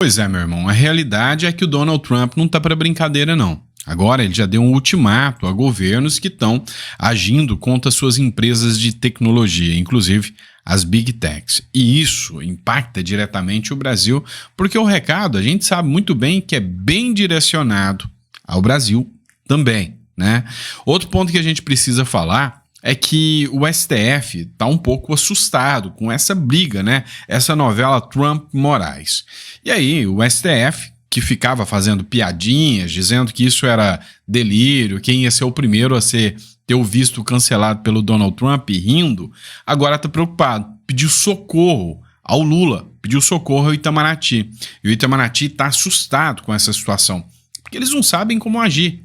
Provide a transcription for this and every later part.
Pois é, meu irmão, a realidade é que o Donald Trump não tá para brincadeira, não. Agora ele já deu um ultimato a governos que estão agindo contra suas empresas de tecnologia, inclusive as Big Techs. E isso impacta diretamente o Brasil, porque o recado a gente sabe muito bem que é bem direcionado ao Brasil também, né? Outro ponto que a gente precisa falar é que o STF está um pouco assustado com essa briga, né? Essa novela Trump-Moraes. E aí, o STF, que ficava fazendo piadinhas, dizendo que isso era delírio, quem ia ser o primeiro a ter o visto cancelado pelo Donald Trump e rindo, agora está preocupado. Pediu socorro ao Lula, pediu socorro ao Itamaraty. E o Itamaraty está assustado com essa situação, porque eles não sabem como agir.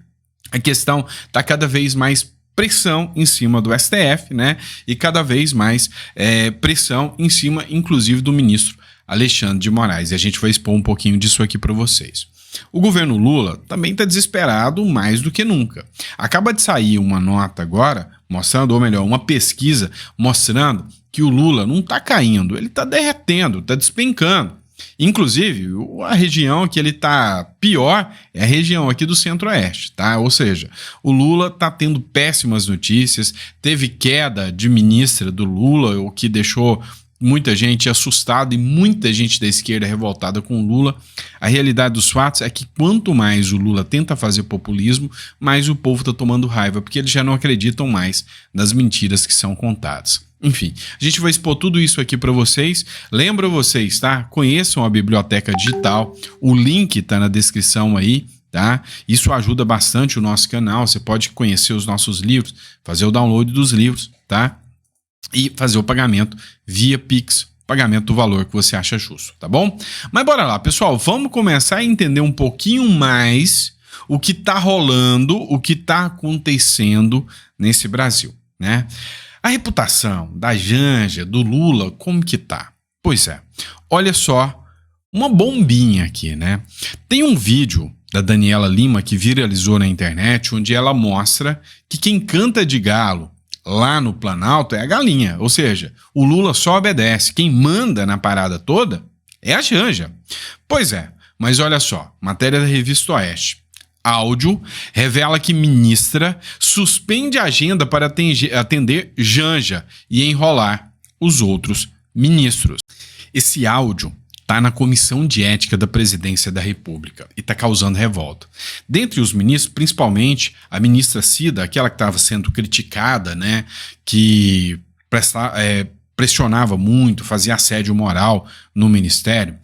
A questão está cada vez mais pressão em cima do STF, né? E cada vez mais pressão em cima, inclusive, do ministro Alexandre de Moraes. E a gente vai expor um pouquinho disso aqui para vocês. O governo Lula também está desesperado mais do que nunca. Acaba de sair uma nota agora, mostrando, ou melhor, uma pesquisa mostrando que o Lula não está caindo, ele está derretendo, está despencando. Inclusive, a região que ele está pior é a região aqui do Centro-Oeste, tá? Ou seja, o Lula está tendo péssimas notícias, teve queda de ministra do Lula, o que deixou muita gente assustada e muita gente da esquerda revoltada com o Lula. A realidade dos fatos é que quanto mais o Lula tenta fazer populismo, mais o povo está tomando raiva, porque eles já não acreditam mais nas mentiras que são contadas. Enfim, a gente vai expor tudo isso aqui para vocês. Lembra vocês, tá? Conheçam a Biblioteca Digital, o link tá na descrição aí, tá? Isso ajuda bastante o nosso canal, você pode conhecer os nossos livros, fazer o download dos livros, tá? E fazer o pagamento via Pix, pagamento do valor que você acha justo, tá bom? Mas bora lá, pessoal, vamos começar a entender um pouquinho mais o que tá rolando, o que tá acontecendo nesse Brasil, né? A reputação da Janja, do Lula, como que tá? Pois é, olha só, uma bombinha aqui, né? Tem um vídeo da Daniela Lima que viralizou na internet, onde ela mostra que quem canta de galo lá no Planalto é a galinha, ou seja, o Lula só obedece, quem manda na parada toda é a Janja. Pois é, mas olha só, matéria da Revista Oeste. Áudio revela que ministra suspende a agenda para atender Janja e enrolar os outros ministros. Esse áudio está na Comissão de Ética da Presidência da República e está causando revolta. Dentre os ministros, principalmente a ministra Cida, aquela que estava sendo criticada, né, que pressionava muito, fazia assédio moral no ministério,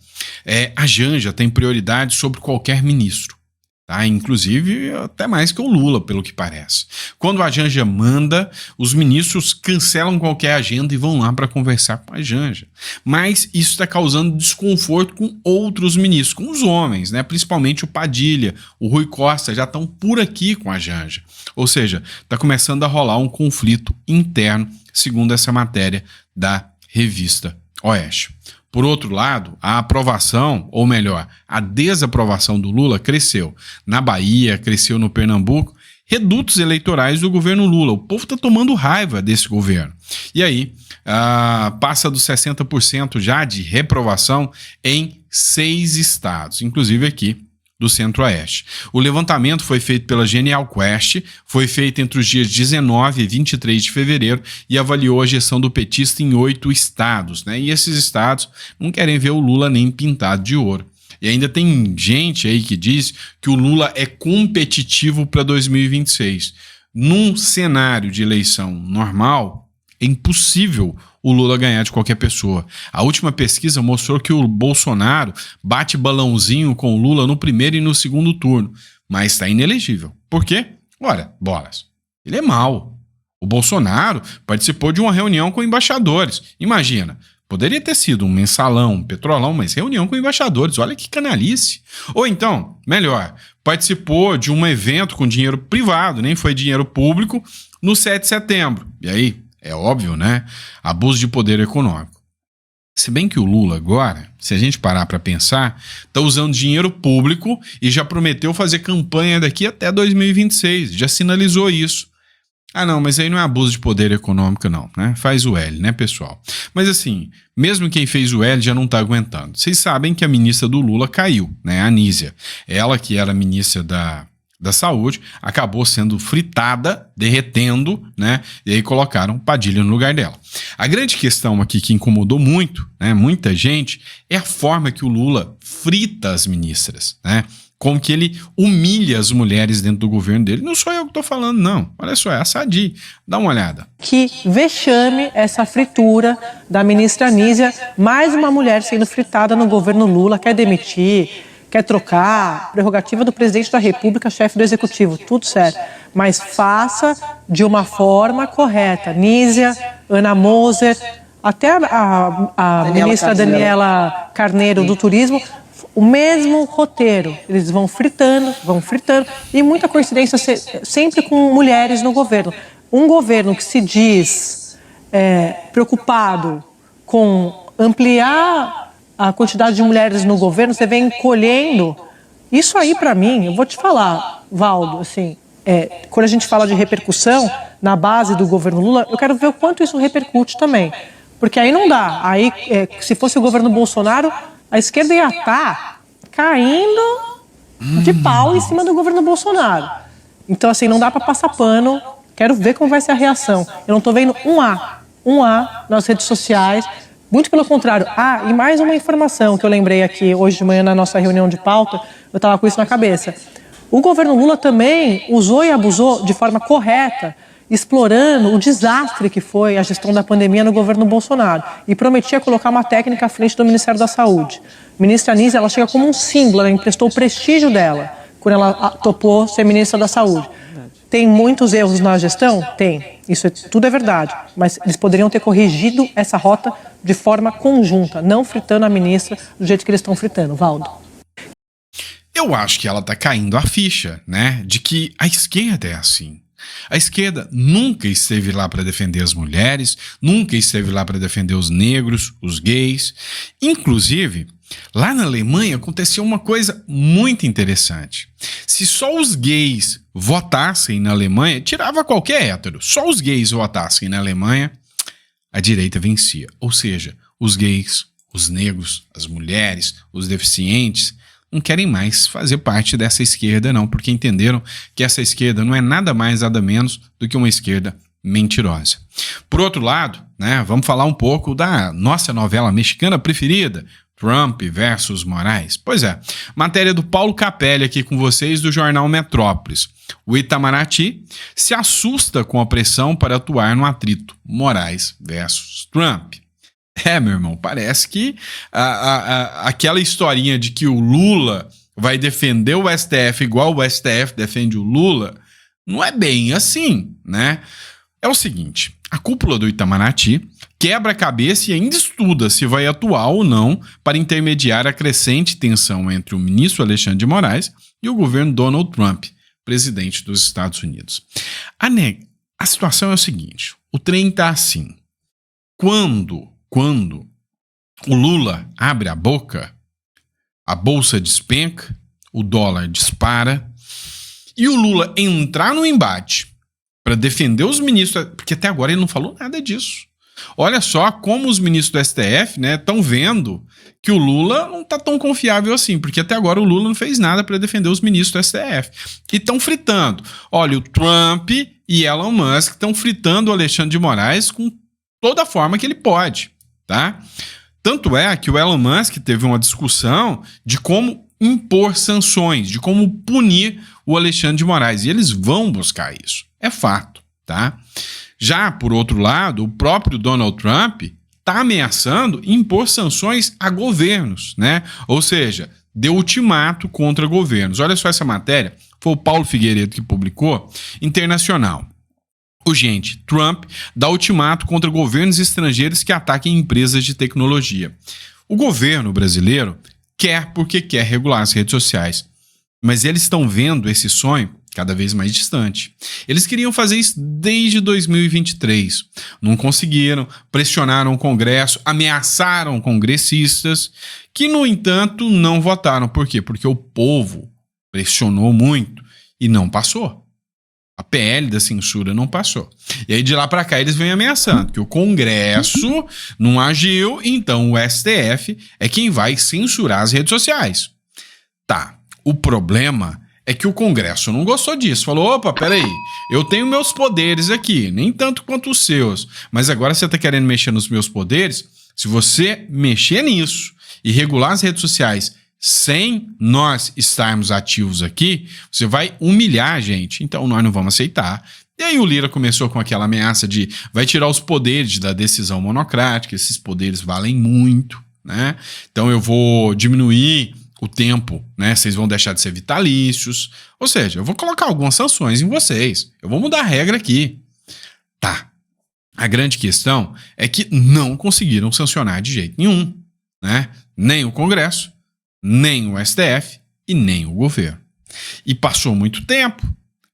a Janja tem prioridade sobre qualquer ministro. Tá? Inclusive até mais que o Lula, pelo que parece. Quando a Janja manda, os ministros cancelam qualquer agenda e vão lá para conversar com a Janja. Mas isso está causando desconforto com outros ministros, com os homens, né? Principalmente o Padilha, o Rui Costa, já estão por aqui com a Janja. Ou seja, está começando a rolar um conflito interno, segundo essa matéria da Revista Oeste. Por outro lado, a aprovação, ou melhor, a desaprovação do Lula cresceu. Na Bahia, cresceu no Pernambuco, redutos eleitorais do governo Lula. O povo está tomando raiva desse governo. E aí, passa dos 60% já de reprovação em 6 estados, inclusive aqui do Centro-Oeste. O levantamento foi feito pela Genial Quest, foi feito entre os dias 19 e 23 de fevereiro e avaliou a gestão do petista em 8 estados, né? E esses estados não querem ver o Lula nem pintado de ouro. E ainda tem gente aí que diz que o Lula é competitivo para 2026. Num cenário de eleição normal, é impossível o Lula ganhar de qualquer pessoa. A última pesquisa mostrou que o Bolsonaro bate balãozinho com o Lula no primeiro e no segundo turno, mas está inelegível. Por quê? Ora, bolas, ele é mau. O Bolsonaro participou de uma reunião com embaixadores. Imagina, poderia ter sido um mensalão, um petrolão, mas reunião com embaixadores, olha que canalice. Ou então, melhor, participou de um evento com dinheiro privado, nem foi dinheiro público, no 7 de setembro. E aí? É óbvio, né? Abuso de poder econômico. Se bem que o Lula agora, se a gente parar para pensar, está usando dinheiro público e já prometeu fazer campanha daqui até 2026, já sinalizou isso. Ah, não, mas aí não é abuso de poder econômico, não, né? Faz o L, né, pessoal? Mas assim, mesmo quem fez o L já não tá aguentando. Vocês sabem que a ministra do Lula caiu, né? A Anísia. Ela, que era ministra da Saúde, acabou sendo fritada, derretendo, né? E aí colocaram Padilha no lugar dela. A grande questão aqui que incomodou muito, né? Muita gente, é a forma que o Lula frita as ministras, né? Como que ele humilha as mulheres dentro do governo dele. Não sou eu que estou falando, não. Olha só, é a Sadi. Dá uma olhada. Que vexame essa fritura da ministra Anísia. Mais uma mulher sendo fritada no governo Lula. Quer demitir, quer trocar. Prerrogativa do presidente da República, chefe do executivo. Tudo certo. Mas faça de uma forma correta. Anísia, Ana Moser, até a ministra Daniela Carneiro do Turismo. O mesmo roteiro, eles vão fritando, e muita coincidência sempre com mulheres no governo. Um governo que se diz preocupado com ampliar a quantidade de mulheres no governo, você vem colhendo. Isso aí, para mim, eu vou te falar, Valdo, assim, quando a gente fala de repercussão na base do governo Lula, eu quero ver o quanto isso repercute também. Porque aí não dá. Aí, se fosse o governo Bolsonaro, a esquerda ia estar caindo de pau em cima do governo Bolsonaro. Então, assim, não dá para passar pano. Quero ver como vai ser a reação. Eu não estou vendo um A nas redes sociais. Muito pelo contrário. Ah, e mais uma informação que eu lembrei aqui hoje de manhã na nossa reunião de pauta. Eu estava com isso na cabeça. O governo Lula também usou e abusou de forma correta, explorando o desastre que foi a gestão da pandemia no governo Bolsonaro, e prometia colocar uma técnica à frente do Ministério da Saúde. A ministra Anísia, ela chega como um símbolo, ela emprestou o prestígio dela quando ela topou ser ministra da Saúde. Tem muitos erros na gestão? Tem. Tudo é verdade. Mas eles poderiam ter corrigido essa rota de forma conjunta, não fritando a ministra do jeito que eles estão fritando. Valdo. Eu acho que ela tá caindo a ficha, né? De que a esquerda é assim. A esquerda nunca esteve lá para defender as mulheres, nunca esteve lá para defender os negros, os gays. Inclusive, lá na Alemanha aconteceu uma coisa muito interessante. Se só os gays votassem na Alemanha, tirava qualquer hétero, só os gays votassem na Alemanha, a direita vencia. Ou seja, os gays, os negros, as mulheres, os deficientes não querem mais fazer parte dessa esquerda, não, porque entenderam que essa esquerda não é nada mais, nada menos do que uma esquerda mentirosa. Por outro lado, né, vamos falar um pouco da nossa novela mexicana preferida, Trump versus Moraes. Pois é, matéria do Paulo Capelli aqui com vocês do jornal Metrópolis. O Itamaraty se assusta com a pressão para atuar no atrito Moraes versus Trump. Meu irmão, parece que aquela historinha de que o Lula vai defender o STF igual o STF defende o Lula, não é bem assim, né? É o seguinte, a cúpula do Itamaraty quebra a cabeça e ainda estuda se vai atuar ou não para intermediar a crescente tensão entre o ministro Alexandre de Moraes e o governo Donald Trump, presidente dos Estados Unidos. A situação é o seguinte, o trem tá assim, quando o Lula abre a boca, a bolsa despenca, o dólar dispara, e o Lula entrar no embate para defender os ministros, porque até agora ele não falou nada disso. Olha só como os ministros do STF, né, estão vendo que o Lula não está tão confiável assim, porque até agora o Lula não fez nada para defender os ministros do STF. E estão fritando. Olha, o Trump e Elon Musk estão fritando o Alexandre de Moraes com toda a forma que ele pode. Tá? Tanto é que o Elon Musk teve uma discussão de como impor sanções, de como punir o Alexandre de Moraes. E eles vão buscar isso. É fato. Tá? Já, por outro lado, o próprio Donald Trump está ameaçando impor sanções a governos, né? Ou seja, deu ultimato contra governos. Olha só essa matéria, foi o Paulo Figueiredo que publicou, Internacional. Urgente, Trump dá ultimato contra governos estrangeiros que ataquem empresas de tecnologia. O governo brasileiro quer porque quer regular as redes sociais, mas eles estão vendo esse sonho cada vez mais distante. Eles queriam fazer isso desde 2023. Não conseguiram, pressionaram o Congresso, ameaçaram congressistas, que, no entanto, não votaram. Por quê? Porque o povo pressionou muito e não passou. A PL da censura não passou. E aí de lá para cá eles vêm ameaçando que o Congresso não agiu, então o STF é quem vai censurar as redes sociais. Tá, o problema é que o Congresso não gostou disso. Falou, opa, peraí, eu tenho meus poderes aqui, nem tanto quanto os seus, mas agora você tá querendo mexer nos meus poderes? Se você mexer nisso e regular as redes sociais sem nós estarmos ativos aqui, você vai humilhar a gente, então nós não vamos aceitar. E aí o Lira começou com aquela ameaça de vai tirar os poderes da decisão monocrática, esses poderes valem muito, né? Então eu vou diminuir o tempo, né? Vocês vão deixar de ser vitalícios, ou seja, eu vou colocar algumas sanções em vocês, eu vou mudar a regra aqui. Tá, a grande questão é que não conseguiram sancionar de jeito nenhum, né? Nem o Congresso, nem o STF e nem o governo. E passou muito tempo.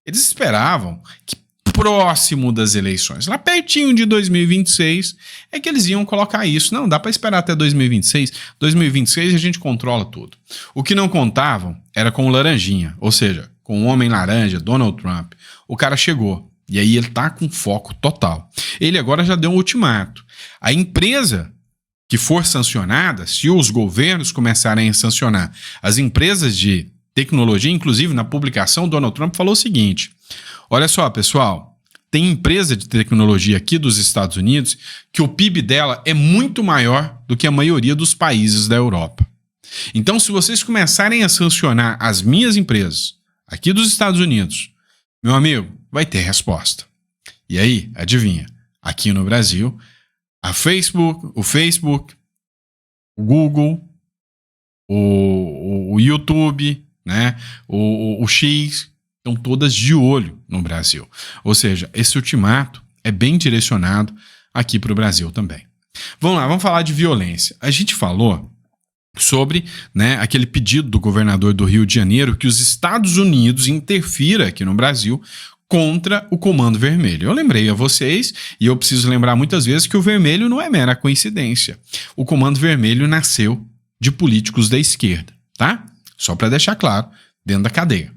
Eles esperavam que próximo das eleições, lá pertinho de 2026, é que eles iam colocar isso. Não, dá para esperar até 2026. 2026 a gente controla tudo. O que não contavam era com o Laranjinha, ou seja, com o homem laranja, Donald Trump. O cara chegou e aí ele tá com foco total. Ele agora já deu um ultimato. A empresa que for sancionada, se os governos começarem a sancionar as empresas de tecnologia, inclusive na publicação, Donald Trump falou o seguinte: olha só, pessoal, tem empresa de tecnologia aqui dos Estados Unidos que o PIB dela é muito maior do que a maioria dos países da Europa. Então, se vocês começarem a sancionar as minhas empresas aqui dos Estados Unidos, meu amigo, vai ter resposta. E aí, adivinha, aqui no Brasil, o Facebook, o Google, o YouTube, né, o X, estão todas de olho no Brasil. Ou seja, esse ultimato é bem direcionado aqui para o Brasil também. Vamos lá, vamos falar de violência. A gente falou sobre, né, aquele pedido do governador do Rio de Janeiro que os Estados Unidos interfira aqui no Brasil contra o Comando Vermelho. Eu lembrei a vocês, e eu preciso lembrar muitas vezes, que o vermelho não é mera coincidência. O Comando Vermelho nasceu de políticos da esquerda, tá? Só para deixar claro, dentro da cadeia.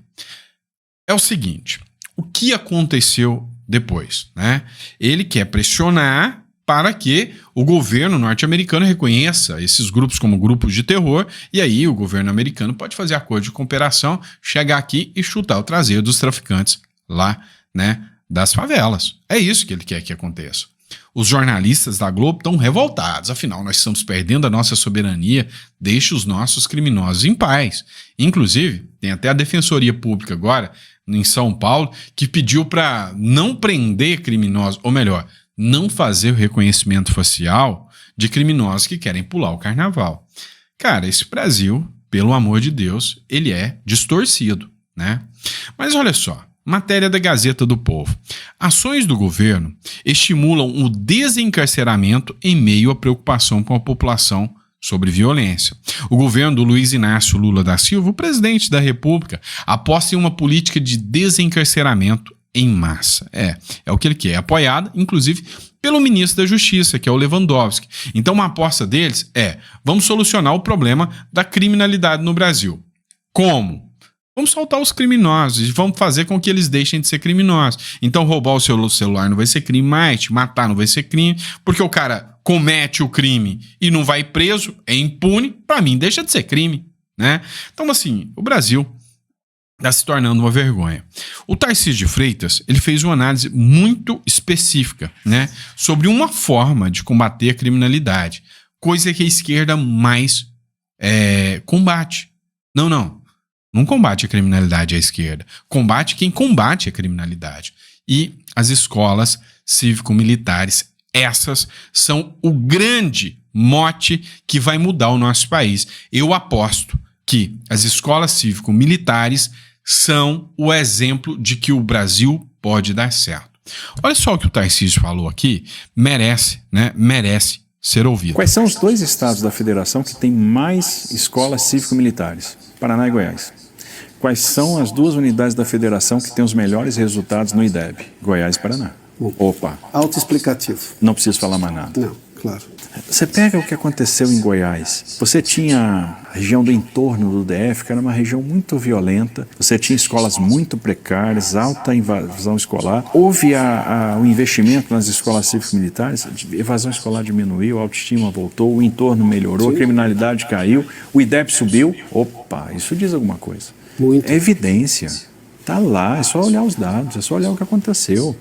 É o seguinte, o que aconteceu depois, né? Ele quer pressionar para que o governo norte-americano reconheça esses grupos como grupos de terror, e aí o governo americano pode fazer acordo de cooperação, chegar aqui e chutar o traseiro dos traficantes lá, né, das favelas. É isso que ele quer que aconteça. Os jornalistas da Globo estão revoltados, afinal nós estamos perdendo a nossa soberania, deixe os nossos criminosos em paz. Inclusive, tem até a Defensoria Pública agora, em São Paulo, que pediu para não prender criminosos, ou melhor, não fazer o reconhecimento facial de criminosos que querem pular o carnaval. Cara, esse Brasil, pelo amor de Deus, ele é distorcido, né? Mas olha só, matéria da Gazeta do Povo. Ações do governo estimulam o desencarceramento em meio à preocupação com a população sobre violência. O governo do Luiz Inácio Lula da Silva, o presidente da República, aposta em uma política de desencarceramento em massa. É o que ele quer, apoiada, inclusive, pelo ministro da Justiça, que é o Lewandowski. Então, uma aposta deles é: vamos solucionar o problema da criminalidade no Brasil. Como? Vamos soltar os criminosos e vamos fazer com que eles deixem de ser criminosos. Então, roubar o seu celular não vai ser crime mais, te matar não vai ser crime, porque o cara comete o crime e não vai preso, é impune, para mim deixa de ser crime, né? Então, assim, o Brasil está se tornando uma vergonha. O Tarcísio de Freitas, ele fez uma análise muito específica, né, sobre uma forma de combater a criminalidade, coisa que a esquerda mais combate. Não combate a criminalidade à esquerda, combate quem combate a criminalidade. E as escolas cívico-militares, essas são o grande mote que vai mudar o nosso país. Eu aposto que as escolas cívico-militares são o exemplo de que o Brasil pode dar certo. Olha só o que o Tarcísio falou aqui, merece ser ouvido. Quais são os dois estados da federação que têm mais escolas cívico-militares? Paraná e Goiás. Quais são as duas unidades da federação que têm os melhores resultados no IDEB? Goiás e Paraná. Bom, Opa. autoexplicativo. Não preciso falar mais nada. Não. Claro. Você pega o que aconteceu em Goiás. Você tinha a região do entorno do DF, que era uma região muito violenta. Você tinha escolas muito precárias, alta evasão escolar. Houve o investimento nas escolas cívico-militares, a evasão escolar diminuiu, a autoestima voltou, o entorno melhorou, a criminalidade caiu, o IDEB subiu. Opa, isso diz alguma coisa. Muito. É evidência. Está lá, é só olhar os dados, é só olhar o que aconteceu.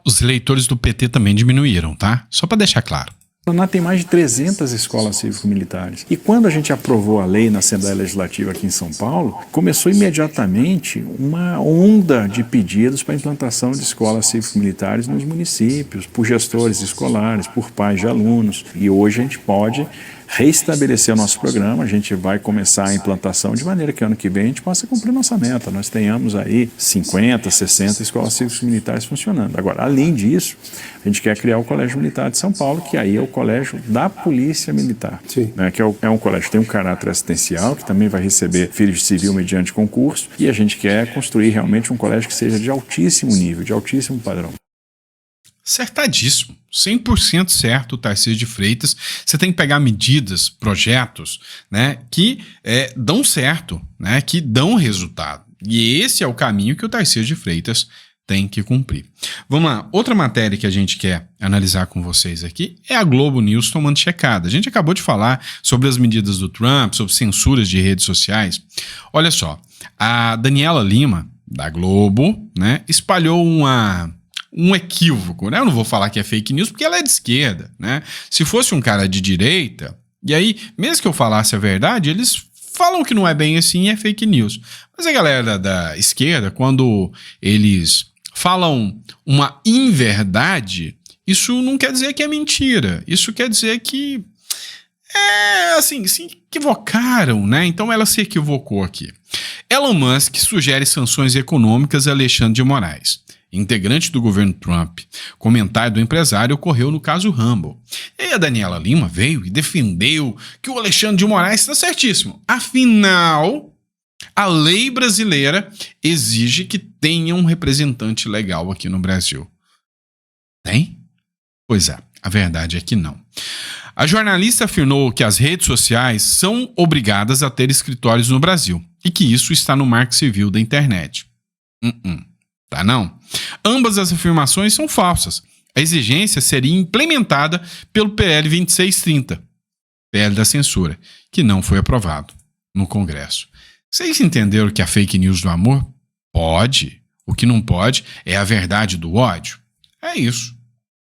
Os eleitores do PT também diminuíram, tá? Só para deixar claro. O Paraná tem mais de 300 escolas cívico-militares. E quando a gente aprovou a lei na Assembleia Legislativa aqui em São Paulo, começou imediatamente uma onda de pedidos para a implantação de escolas cívico-militares nos municípios, por gestores escolares, por pais de alunos. E hoje a gente pode reestabelecer o nosso programa, a gente vai começar a implantação de maneira que ano que vem a gente possa cumprir nossa meta. Nós tenhamos aí 50, 60 escolas cívico-militares funcionando. Agora, além disso, a gente quer criar o Colégio Militar de São Paulo, que aí é o colégio da Polícia Militar, né, que é um colégio que tem um caráter assistencial, que também vai receber filhos de civil mediante concurso, e a gente quer construir realmente um colégio que seja de altíssimo nível, de altíssimo padrão. Acertadíssimo, 100% certo, Tarcísio de Freitas. Você tem que pegar medidas, projetos, né, que dão certo, né, que dão resultado. E esse é o caminho que o Tarcísio de Freitas tem que cumprir. Vamos lá, outra matéria que a gente quer analisar com vocês aqui é a Globo News tomando checada. A gente acabou de falar sobre as medidas do Trump, sobre censuras de redes sociais. Olha só, a Daniela Lima, da Globo, né, espalhou um equívoco, né? Eu não vou falar que é fake news porque ela é de esquerda, né? Se fosse um cara de direita, e aí, mesmo que eu falasse a verdade, eles falam que não é bem assim e é fake news. Mas a galera da esquerda, quando eles falam uma inverdade, isso não quer dizer que é mentira. Isso quer dizer que se equivocaram, né? Então ela se equivocou aqui. Elon Musk sugere sanções econômicas a Alexandre de Moraes, integrante do governo Trump. Comentário do empresário ocorreu no caso Rumble. E aí a Daniela Lima veio e defendeu que o Alexandre de Moraes está certíssimo. Afinal, a lei brasileira exige que tenha um representante legal aqui no Brasil. Tem? Pois é, a verdade é que não. A jornalista afirmou que as redes sociais são obrigadas a ter escritórios no Brasil e que isso está no Marco Civil da internet. Tá não? Ambas as afirmações são falsas. A exigência seria implementada pelo PL 2630, PL da censura, que não foi aprovado no Congresso. Vocês entenderam que a fake news do amor pode? O que não pode é a verdade do ódio? É isso.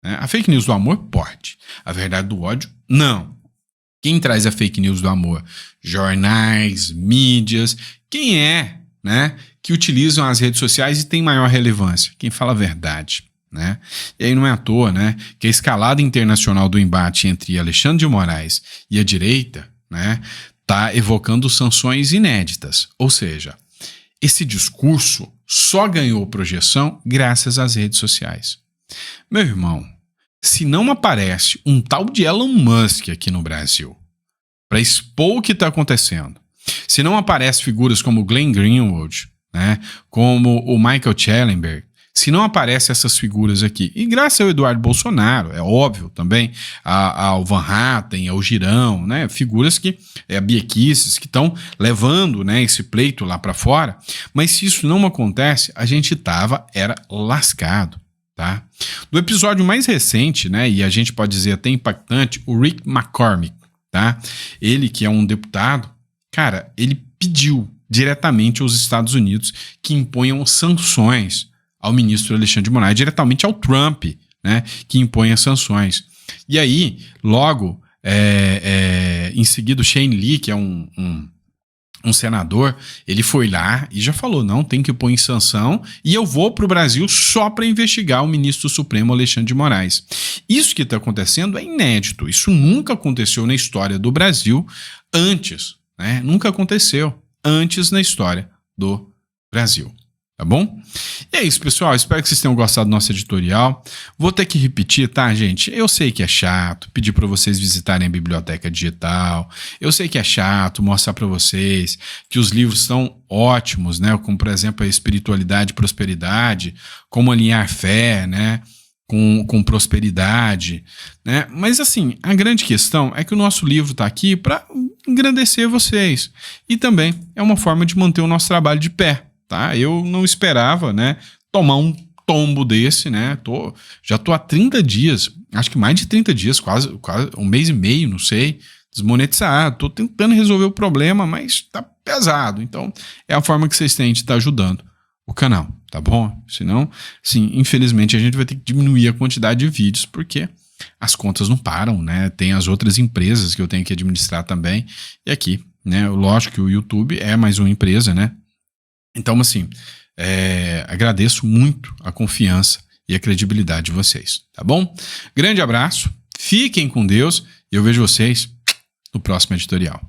A fake news do amor pode. A verdade do ódio, não. Quem traz a fake news do amor? Jornais, mídias. Quem é, né, que utilizam as redes sociais e tem maior relevância? Quem fala a verdade, né? E aí não é à toa, né, que a escalada internacional do embate entre Alexandre de Moraes e a direita, né, está evocando sanções inéditas. Ou seja, esse discurso só ganhou projeção graças às redes sociais. Meu irmão, se não aparece um tal de Elon Musk aqui no Brasil para expor o que está acontecendo, se não aparecem figuras como Glenn Greenwald, né, como o Michael Schellenberg, se não aparecem essas figuras aqui, e graças ao Eduardo Bolsonaro, é óbvio também, ao Van Hatten, ao Girão, né, figuras que, a Bia Kicis, que estão levando, né, esse pleito lá para fora, mas se isso não acontece, a gente era lascado. Tá? Do episódio mais recente, né, e a gente pode dizer até impactante, o Rick McCormick, tá? Ele que é um deputado, cara, ele pediu diretamente aos Estados Unidos que imponham sanções ao ministro Alexandre de Moraes, diretamente ao Trump, né, que impõe as sanções. E aí, logo, em seguida, o Shane Lee, que é um senador, ele foi lá e já falou, não, tem que pôr em sanção e eu vou para o Brasil só para investigar o ministro Supremo Alexandre de Moraes. Isso que está acontecendo é inédito, isso nunca aconteceu na história do Brasil antes, né? Nunca aconteceu antes na história do Brasil. Tá bom? E é isso, pessoal. Espero que vocês tenham gostado do nosso editorial. Vou ter que repetir, tá, gente? Eu sei que é chato pedir para vocês visitarem a biblioteca digital. Eu sei que é chato mostrar para vocês que os livros são ótimos, né? Como, por exemplo, a Espiritualidade e Prosperidade, Como Alinhar Fé, né? com prosperidade, né? Mas assim, a grande questão é que o nosso livro está aqui para engrandecer vocês e também é uma forma de manter o nosso trabalho de pé, tá? Eu não esperava, né, tomar um tombo desse, né? Já tô há 30 dias, acho que mais de 30 dias, quase um mês e meio, não sei, desmonetizado. Tô tentando resolver o problema, mas tá pesado. Então, é a forma que vocês têm de estar ajudando o canal, tá bom? Senão, sim, infelizmente a gente vai ter que diminuir a quantidade de vídeos porque as contas não param, né? Tem as outras empresas que eu tenho que administrar também. E aqui, né? Lógico que o YouTube é mais uma empresa, né? Então, assim, agradeço muito a confiança e a credibilidade de vocês, tá bom? Grande abraço, fiquem com Deus e eu vejo vocês no próximo editorial.